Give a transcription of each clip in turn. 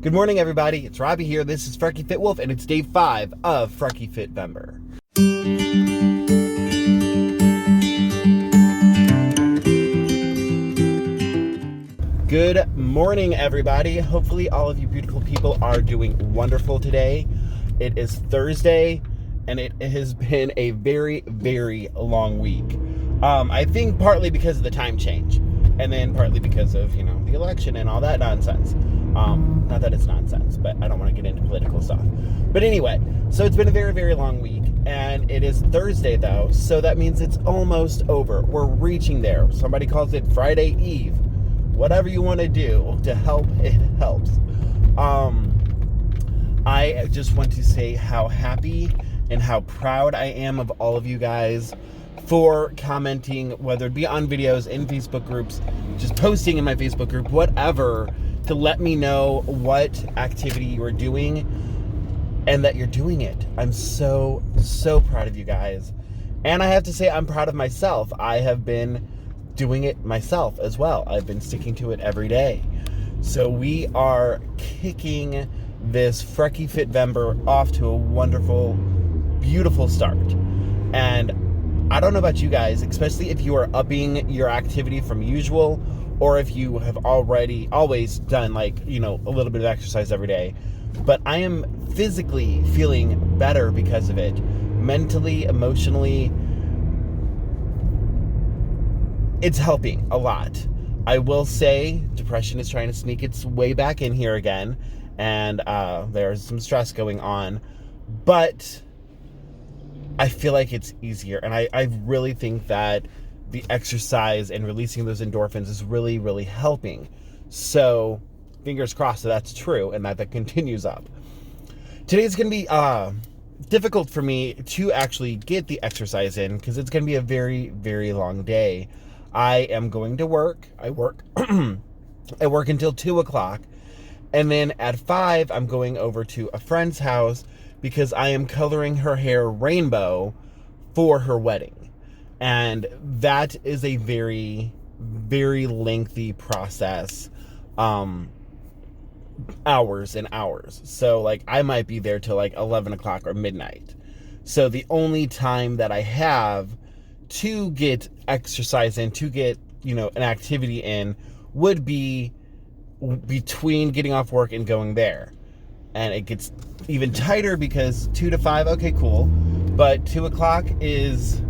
Good morning, everybody. It's Robbie here. This is FrekiFitWolf, and it's day 5 of FrekiFitVember. Good morning, everybody. Hopefully, all of you beautiful people are doing wonderful today. It is Thursday, and it has been a very, very long week. I think partly because of the time change, and then partly because of, the election and all that nonsense. Not that it's nonsense, but I don't want to get into political stuff. But anyway, so it's been a very, very long week, and it is Thursday, though, so that means it's almost over. We're reaching there. Somebody calls it Friday Eve. Whatever you want to do to help, it helps. I just want to say how happy and how proud I am of all of you guys for commenting, whether it be on videos, in Facebook groups, just posting in my Facebook group, whatever, to let me know what activity you are doing and that you're doing it. I'm so, so proud of you guys. And I have to say, I'm proud of myself. I have been doing it myself as well. I've been sticking to it every day. So we are kicking this FrekiFitVember off to a wonderful, beautiful start. And I don't know about you guys, especially if you are upping your activity from usual, or if you have always done a little bit of exercise every day. But I am physically feeling better because of it. Mentally, emotionally, it's helping a lot. I will say depression is trying to sneak its way back in here again, and there's some stress going on, but I feel like it's easier, and I really think that the exercise and releasing those endorphins is really, really helping. So fingers crossed that's true and that continues up. Today's going to be difficult for me to actually get the exercise in because it's going to be a very, very long day. I am going to work. I work I work until 2 o'clock. And then at 5, I'm going over to a friend's house because I am coloring her hair rainbow for her wedding. And that is a very, very lengthy process. Hours and hours. So I might be there till 11 o'clock or midnight. So the only time that I have to get exercise in, to get, an activity in, would be between getting off work and going there. And it gets even tighter because 2 to 5, okay, cool. But 2 o'clock is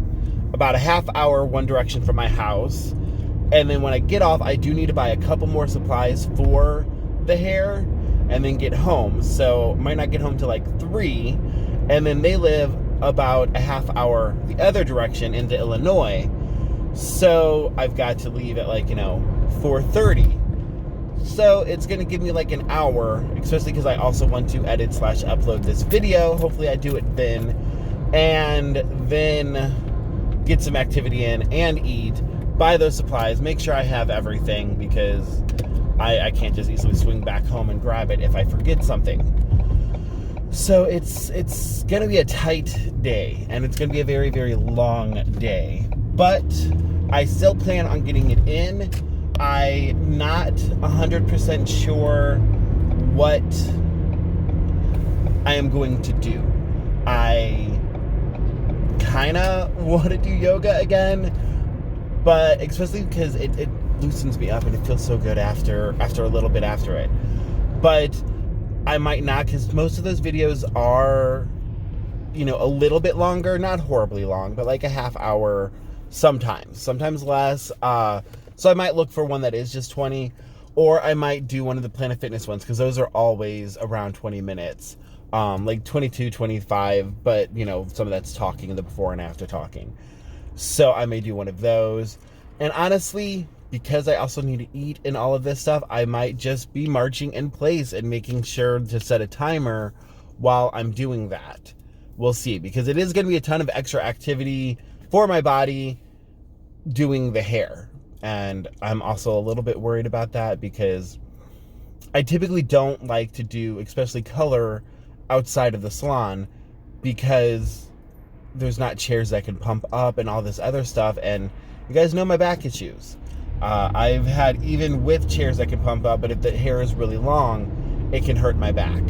about a half hour one direction from my house. And then when I get off, I do need to buy a couple more supplies for the hair and then get home. So might not get home till 3. And then they live about a half hour the other direction into Illinois. So I've got to leave at 4:30. So it's going to give me an hour, especially because I also want to edit/upload this video. Hopefully I do it then. And then get some activity in and eat, buy those supplies, make sure I have everything because I can't just easily swing back home and grab it if I forget something. So it's going to be a tight day, and it's going to be a very, very long day. But I still plan on getting it in. I'm not 100% sure what I am going to do. I kind of want to do yoga again, but especially because it loosens me up and it feels so good after a little bit after it. But I might not, because most of those videos are, a little bit longer, not horribly long, but a half hour sometimes less. So I might look for one that is just 20, or I might do one of the Planet Fitness ones, because those are always around 20 minutes, 22, 25, but, some of that's talking, the before and after talking. So I may do one of those. And honestly, because I also need to eat and all of this stuff, I might just be marching in place and making sure to set a timer while I'm doing that. We'll see, because it is going to be a ton of extra activity for my body doing the hair. And I'm also a little bit worried about that because I typically don't like to do, especially color, outside of the salon because there's not chairs that can pump up and all this other stuff. And you guys know my back issues. I've had, even with chairs that can pump up, but if the hair is really long, it can hurt my back.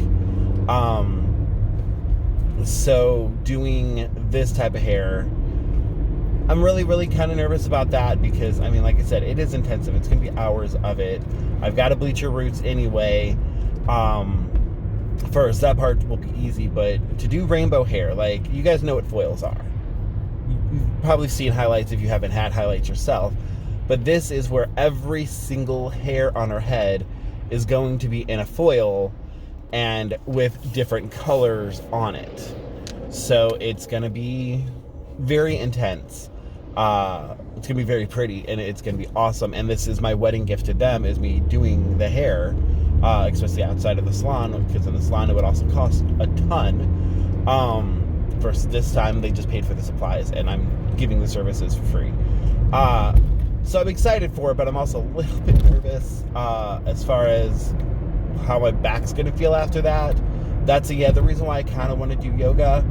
So doing this type of hair, I'm really kind of nervous about that because, I mean, like I said, it is intensive. It's going to be hours of it. I've got to bleach your roots anyway. First, that part will be easy, but to do rainbow hair, like, you guys know what foils are. You've probably seen highlights if you haven't had highlights yourself, but this is where every single hair on her head is going to be in a foil and with different colors on it. So it's going to be very intense. It's going to be very pretty, and it's going to be awesome. And this is my wedding gift to them, is me doing the hair, especially outside of the salon, because in the salon it would also cost a ton. Versus this time they just paid for the supplies, and I'm giving the services for free. So I'm excited for it, but I'm also a little bit nervous as far as how my back's going to feel after that. That's the reason why I kind of want to do yoga,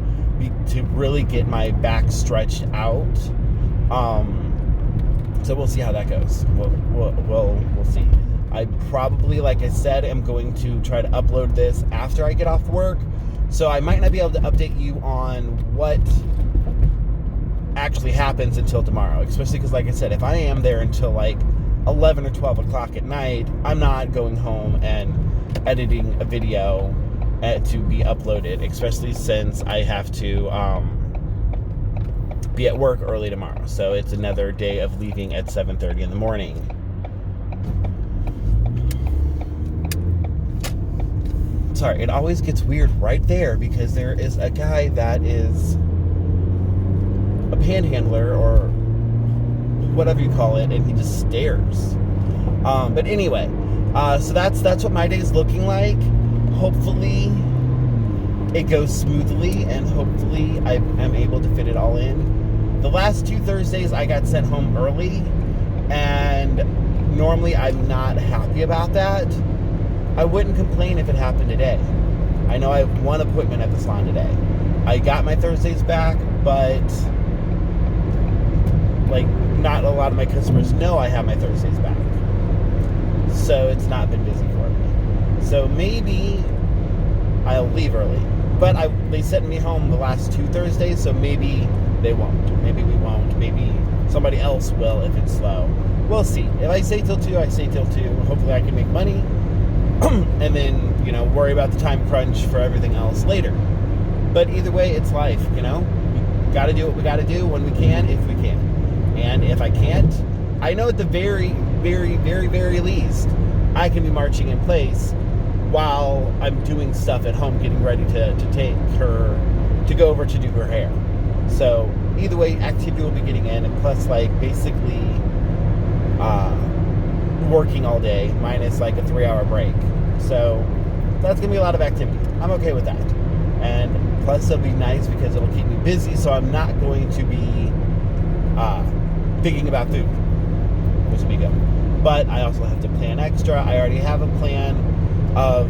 to really get my back stretched out. So we'll see how that goes. We'll see. I probably, like I said, am going to try to upload this after I get off work. So I might not be able to update you on what actually happens until tomorrow. Especially because, like I said, if I am there until like 11 or 12 o'clock at night, I'm not going home and editing a video to be uploaded. Especially since I have to be at work early tomorrow. So it's another day of leaving at 7:30 in the morning. Sorry, it always gets weird right there because there is a guy that is a panhandler or whatever you call it, and he just stares. But anyway, so that's what my day is looking like. Hopefully it goes smoothly, and hopefully I am able to fit it all in. The last 2 Thursdays I got sent home early, and normally I'm not happy about that. I wouldn't complain if it happened today. I know I have one appointment at the salon today. I got my Thursdays back, but like, not a lot of my customers know I have my Thursdays back. So it's not been busy for me. So maybe I'll leave early. But they sent me home the last 2 Thursdays, so maybe they won't. Maybe we won't. Maybe somebody else will if it's slow. We'll see. If I stay till 2, I stay till 2. Hopefully I can make money. And then, worry about the time crunch for everything else later. But either way, it's life, We got to do what we got to do when we can, if we can. And if I can't, I know at the very, very, very, very least, I can be marching in place while I'm doing stuff at home, getting ready to take her, to go over to do her hair. So either way, activity will be getting in, and plus, like, basically working all day minus like a 3-hour break. So that's gonna be a lot of activity. I'm okay with that. And plus it'll be nice because it'll keep me busy, so I'm not going to be thinking about food, which will be good. But I also have to plan extra. I already have a plan of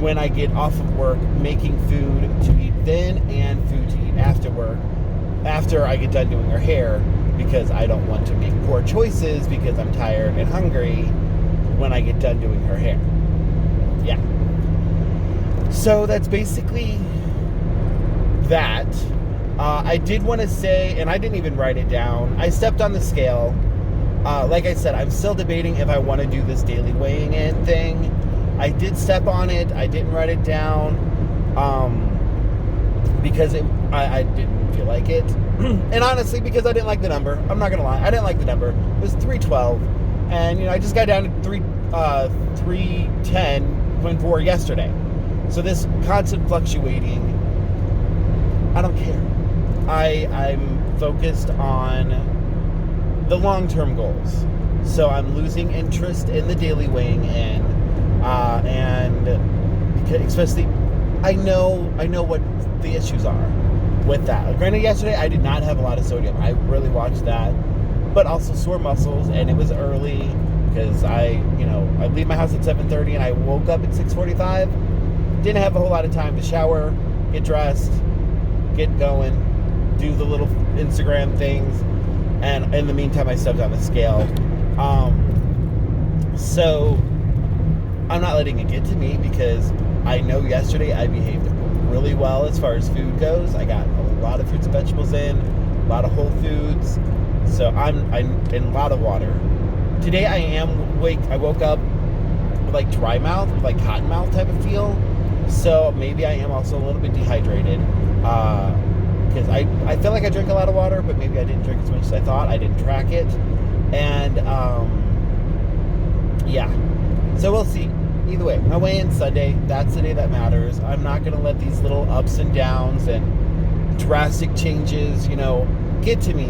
when I get off of work, making food to eat then and food to eat after work, after I get done doing her hair, because I don't want to make poor choices because I'm tired and hungry when I get done doing her hair. Yeah. So that's basically that. I did want to say, and I didn't even write it down, I stepped on the scale. Like I said, I'm still debating if I want to do this daily weighing in thing. I did step on it. I didn't write it down because I didn't feel like it. And honestly, because I didn't like the number. I'm not going to lie. I didn't like the number. It was 312. And, I just got down to 310.4 yesterday. So this constant fluctuating, I don't care. I'm focused on the long-term goals. So I'm losing interest in the daily weighing in. And especially, I know what the issues are with that. Granted, yesterday I did not have a lot of sodium. I really watched that, but also sore muscles, and it was early because I leave my house at 7:30 and I woke up at 6:45. Didn't have a whole lot of time to shower, get dressed, get going, do the little Instagram things, and in the meantime I stepped on the scale. So I'm not letting it get to me because I know yesterday I behaved really well as far as food goes. I got a lot of fruits and vegetables in, a lot of whole foods, so I'm in a lot of water. Today I woke up with like dry mouth, with like cotton mouth type of feel, so maybe I am also a little bit dehydrated, because I feel like I drank a lot of water, but maybe I didn't drink as much as I thought. I didn't track it, and yeah, so we'll see. Either way, my weigh-in Sunday, that's the day that matters. I'm not going to let these little ups and downs and drastic changes, get to me,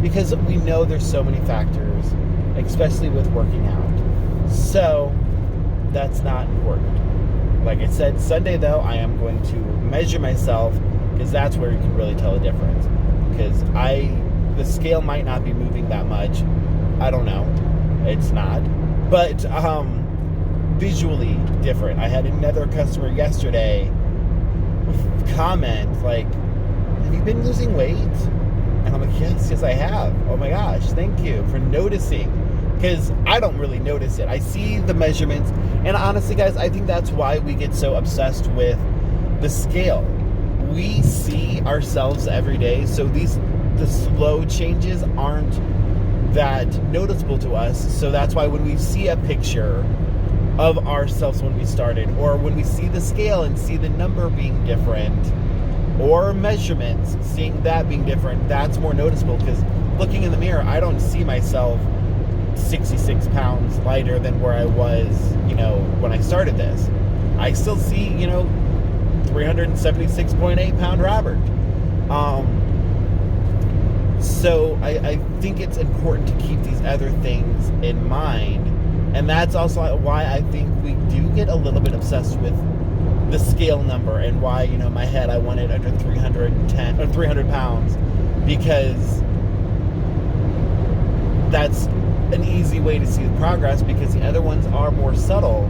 because we know there's so many factors, especially with working out. So that's not important. Like I said, Sunday though, I am going to measure myself, because that's where you can really tell a difference. Because the scale might not be moving that much. I don't know. It's not. But visually different. I had another customer yesterday comment like, have you been losing weight? And I'm like, yes I have. Oh my gosh, thank you for noticing, because I don't really notice it. I see the measurements, and honestly guys, I think that's why we get so obsessed with the scale. We see ourselves every day, so the slow changes aren't that noticeable to us. So that's why when we see a picture of ourselves when we started, or when we see the scale and see the number being different, or measurements, seeing that being different, that's more noticeable, because looking in the mirror, I don't see myself 66 pounds lighter than where I was, when I started this. I still see, 376.8 pound Robert. So I think it's important to keep these other things in mind. And that's also why I think we do get a little bit obsessed with the scale number, and why, in my head, I wanted under 310 or 300 pounds, because that's an easy way to see the progress, because the other ones are more subtle.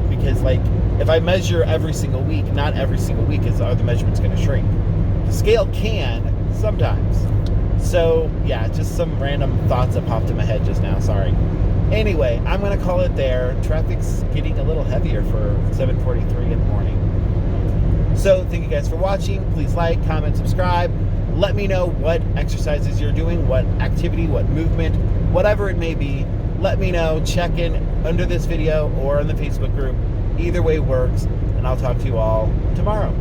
Because like, if I measure every single week, not every single week are the measurements going to shrink. The scale can sometimes. So yeah, just some random thoughts that popped in my head just now, sorry. Anyway, I'm going to call it there. Traffic's getting a little heavier for 7:43 in the morning. So thank you guys for watching. Please like, comment, subscribe. Let me know what exercises you're doing, what activity, what movement, whatever it may be. Let me know. Check in under this video or in the Facebook group. Either way works, and I'll talk to you all tomorrow.